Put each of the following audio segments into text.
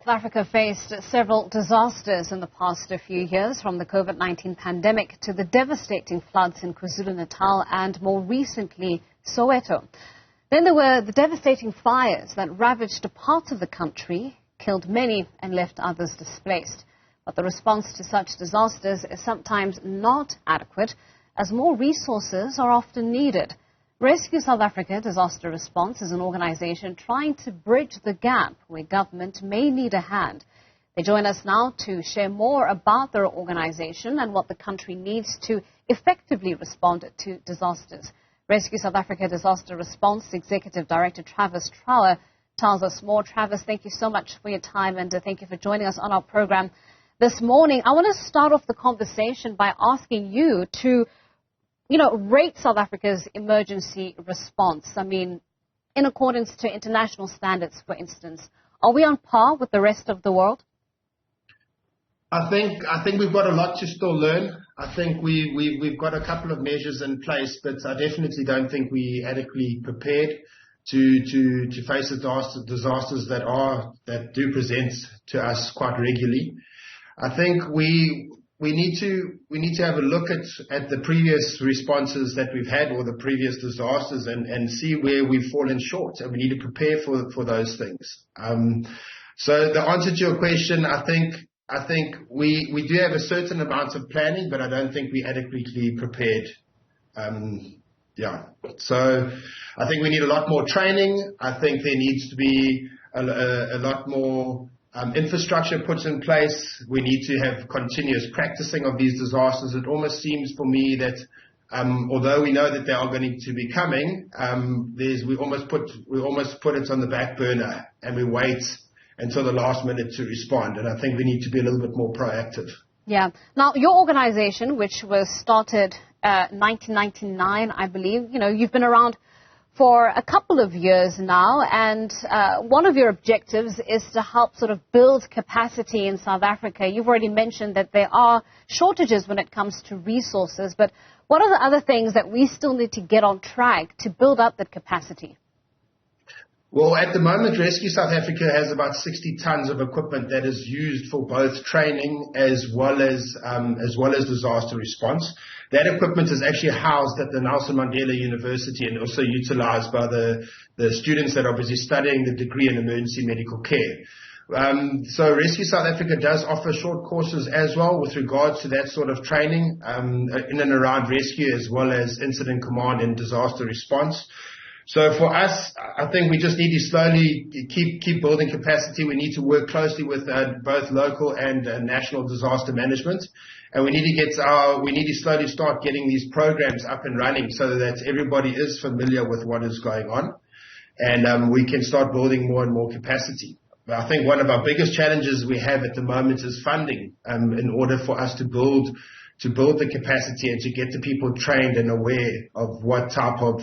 South Africa faced several disasters in the past few years, from the COVID-19 pandemic to the devastating floods in KwaZulu-Natal and more recently Soweto. Then there were the devastating fires that ravaged parts of the country, killed many and left others displaced. But the response to such disasters is sometimes not adequate, as more resources are often needed. Rescue South Africa Disaster Response is an organization trying to bridge the gap where government may need a hand. They join us now to share more about their organization and what the country needs to effectively respond to disasters. Rescue South Africa Disaster Response Executive Director Travis Trower tells us more. Travis, thank you so much for your time, and thank you for joining us on our program this morning. I want to start off the conversation by asking you to rate South Africa's emergency response. I mean, in accordance to international standards, for instance, are we on par with the rest of the world? I think we've got a lot to still learn. I think we've got a couple of measures in place, but I definitely don't think we're adequately prepared to face disasters that do present to us quite regularly. I think we need to have a look at the previous responses that we've had, or the previous disasters, and see where we've fallen short, and we need to prepare for those things. So the answer to your question, I think we do have a certain amount of planning, but I don't think we're adequately prepared. So I think we need a lot more training. I think there needs to be a lot more infrastructure put in place. We need to have continuous practicing of these disasters. It almost seems for me that although we know that they are going to be coming, we almost put it on the back burner, and we wait until the last minute to respond. And I think we need to be a little bit more proactive. Yeah. Now, your organization, which was started 1999, I believe, you've been around for a couple of years now, and one of your objectives is to help sort of build capacity in South Africa. You've already mentioned that there are shortages when it comes to resources, but what are the other things that we still need to get on track to build up that capacity? Well, at the moment, Rescue South Africa has about 60 tons of equipment that is used for both training as well as disaster response. That equipment is actually housed at the Nelson Mandela University and also utilized by the students that are busy studying the degree in emergency medical care. So Rescue South Africa does offer short courses as well with regards to that sort of training in and around rescue, as well as incident command and disaster response. So for us, I think we just need to slowly keep building capacity. We need to work closely with both local and national disaster management, and we need to slowly start getting these programs up and running so that everybody is familiar with what is going on, and we can start building more and more capacity. But I think one of our biggest challenges we have at the moment is funding, in order for us to build the capacity and to get the people trained and aware of what type of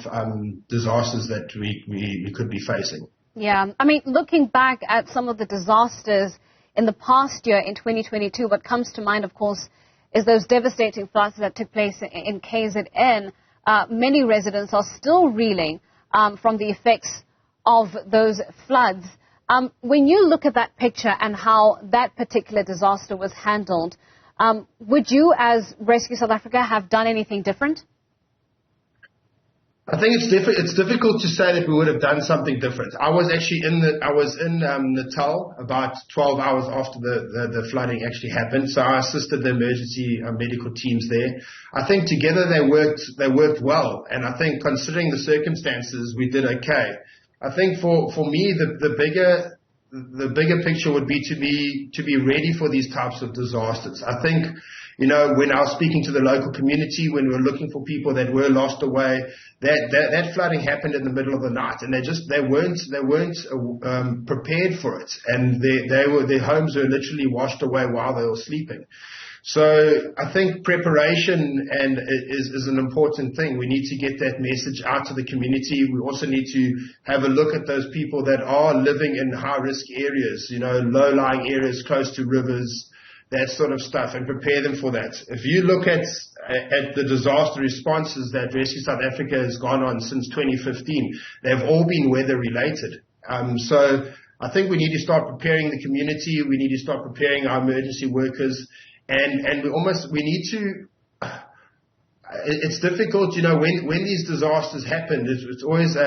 disasters that we could be facing. Yeah, I mean, looking back at some of the disasters in the past year, in 2022, what comes to mind, of course, is those devastating floods that took place in KZN. Many residents are still reeling from the effects of those floods. When you look at that picture and how that particular disaster was handled, would you, as Rescue South Africa, have done anything different? I think it's difficult to say that we would have done something different. I was actually in Natal about 12 hours after the flooding actually happened, so I assisted the emergency medical teams there. I think together they worked well, and I think considering the circumstances, we did okay. I think for me the bigger picture would be to be ready for these types of disasters. I think, when I was speaking to the local community, when we were looking for people that were lost away, that flooding happened in the middle of the night, and they weren't prepared for it, and their homes were literally washed away while they were sleeping. So I think preparation is an important thing. We need to get that message out to the community. We also need to have a look at those people that are living in high-risk areas, low-lying areas close to rivers, that sort of stuff, and prepare them for that. If you look at the disaster responses that Rescue South Africa has gone on since 2015, they've all been weather-related. So I think we need to start preparing the community. We need to start preparing our emergency workers, and we need to. It's difficult, when these disasters happen. It's always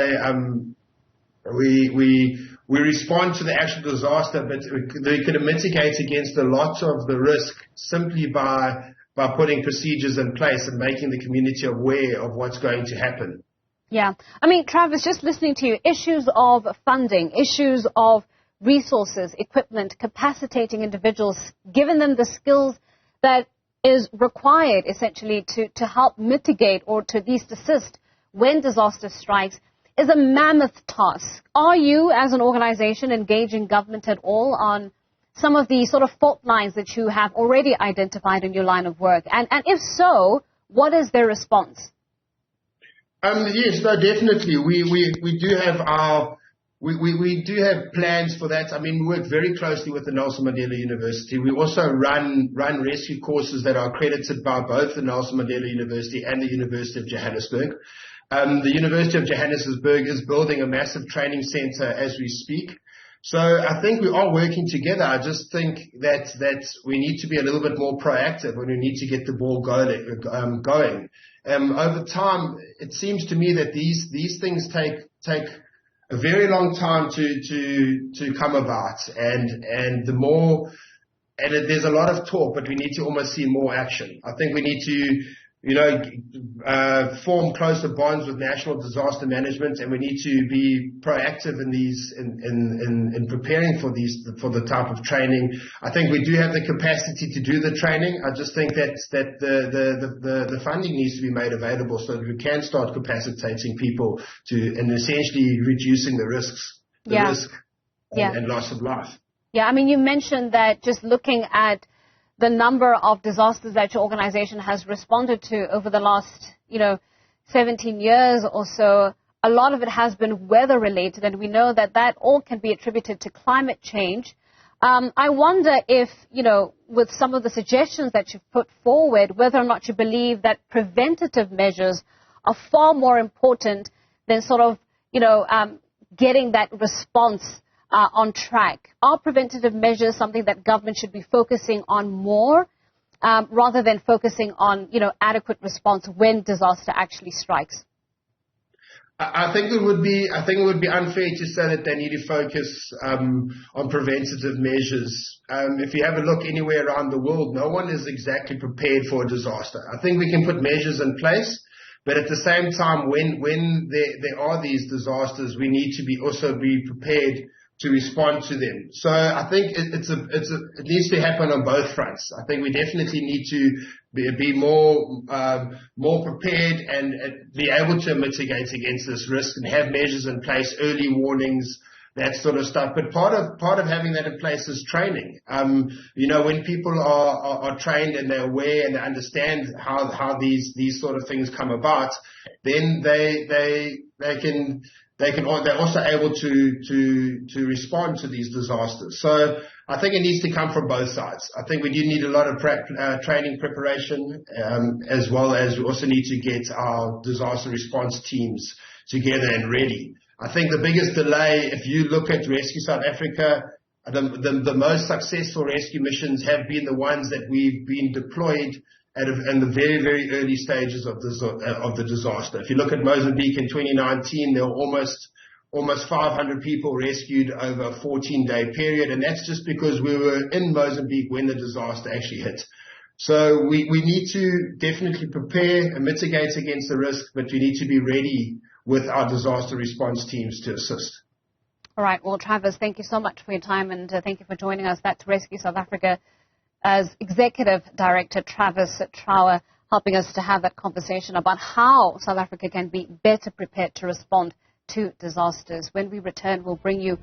we respond to the actual disaster, but we can mitigate against a lot of the risk simply by putting procedures in place and making the community aware of what's going to happen. Yeah. I mean, Travis, just listening to you, issues of funding, issues of resources, equipment, capacitating individuals, giving them the skills that is required essentially to help mitigate or to at least assist when disaster strikes is a mammoth task. Are you, as an organization, engaging government at all on some of the sort of fault lines that you have already identified in your line of work? And if so, what is their response? Yes, no, definitely. We do have we do have plans for that. I mean, we work very closely with the Nelson Mandela University. We also run rescue courses that are accredited by both the Nelson Mandela University and the University of Johannesburg. The University of Johannesburg is building a massive training center as we speak. So I think we are working together. I just think that we need to be a little bit more proactive and we need to get the ball going. Over time, it seems to me that these things take a very long time to come about, and there's a lot of talk, but we need to almost see more action. I think we need to form closer bonds with national disaster management, and we need to be proactive in preparing for the type of training. I think we do have the capacity to do the training. I just think that the funding needs to be made available so that we can start capacitating people and essentially reducing the risks, and loss of life. Yeah, I mean, you mentioned that just looking at the number of disasters that your organization has responded to over the last, 17 years or so, a lot of it has been weather related, and we know that all can be attributed to climate change. I wonder if, with some of the suggestions that you've put forward, whether or not you believe that preventative measures are far more important than sort of, getting that response on track. Are preventative measures something that government should be focusing on more rather than focusing on, adequate response when disaster actually strikes? I think it would be unfair to say that they need to focus on preventative measures. If you have a look anywhere around the world, no one is exactly prepared for a disaster. I think we can put measures in place, but at the same time, when there are these disasters, we need to also be prepared to respond to them. So I think it needs to happen on both fronts. I think we definitely need to be more prepared and be able to mitigate against this risk and have measures in place, early warnings, that sort of stuff. But part of having that in place is training. When people are trained and they're aware and they understand how these sort of things come about, then they're also able to respond to these disasters. So I think it needs to come from both sides. I think we do need a lot of training preparation, as well as we also need to get our disaster response teams together and ready. I think the biggest delay, if you look at Rescue South Africa, the most successful rescue missions have been the ones that we've been deployed in the very, very early stages of the disaster. If you look at Mozambique in 2019, there were almost 500 people rescued over a 14-day period, and that's just because we were in Mozambique when the disaster actually hit. So we need to definitely prepare and mitigate against the risk, but we need to be ready with our disaster response teams to assist. All right. Well, Travis, thank you so much for your time, and thank you for joining us. That's Rescue South Africa as Executive Director Travis Trower, helping us to have that conversation about how South Africa can be better prepared to respond to disasters. When we return, we'll bring you